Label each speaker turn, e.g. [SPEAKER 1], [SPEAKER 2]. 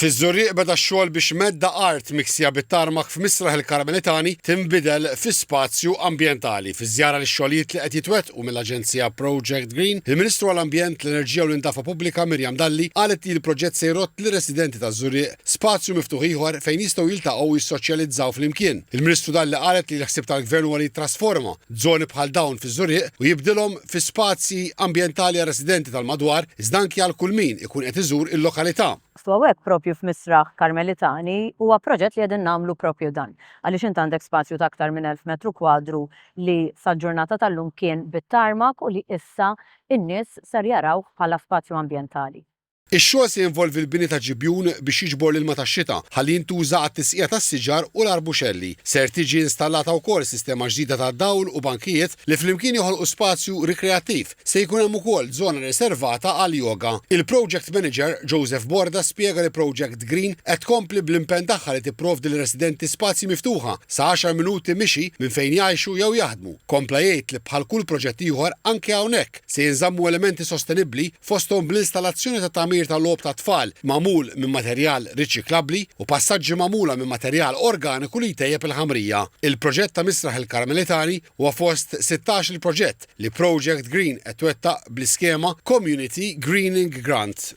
[SPEAKER 1] Fiż-Żurrieq beda x-xogħol biex medda art miksija bit-tarmac f'Misraħ il-Karmelitani tinbidel fi spazju ambjentali. Fiż-żjara lix-xogħlijiet li qed jitwettqu mill-Aġenzija Project Green, il-Ministru għall-Ambjent, l-Enerġija u l-Indafa Pubblika Mirjam Dalli qalet li l-proġett se jrott lir-residenti taż-Żurrieq spazju miftuħ ieħor fejn jistgħu jiltaqgħu u jissoċjalizzaw flimkien. Il-Ministru Dalli qalet li l-ħsieb tal-Gvern huwa li jittrasforma żoni bħal dawn fiż-Żurrieq u jibdilhom fi spazji ambjentali għal residenti tal-madwar iżda anke għal kull min ikun qed iżur il-lokalità.
[SPEAKER 2] Għawek propju f'Misraħ Karmelitani huwa proġett li qegħdin nagħmlu propju dan. Għaliex inti għandek spazju ta' aktar minn 1000 metru kwadru li sa-ġurnata tal-lum kien bit-tarmac u li issa in-nies ser jarawh bħala spazju ambjentali.
[SPEAKER 1] Ix-xogħol se jinvolvi l-bini ta' ġibjun biex jiġbor l-ilma tax-xita ħalli jintuża għat-tisqija tas-siġar u l-arbuxelli. Ser tiġi installata wkoll sistema ġdida ta' dawl u bankijiet li flimkien joħolqu spazju rikreattiv. Se jkun hemm ukoll żona riservata għal yoga. Il-Project Manager Joseph Borda spjega li Project Green qed tkompli bl-impenn tagħha li tipprovdi lir-residenti spazji miftuħa sa 10 minuti mixi minn fejn jgħixu jew jaħdmu. Kompla jgħid li bħal kull proġett ieħor anke hawnhekk se jinżammu elementi sostenibbli fosthom bl-installazzjoni ta' tagħmir tal-logħob ta' tfal magħmul minn materjal riċiklabbli u passaġġi magħmula minn materjal organiku li jtejjeb il-ħamrija. Il-proġett ta' Misraħ il-Karmelitani huwa fost 16 il-proġett li Project Green qed twettaq bl-iskema Community Greening Grant.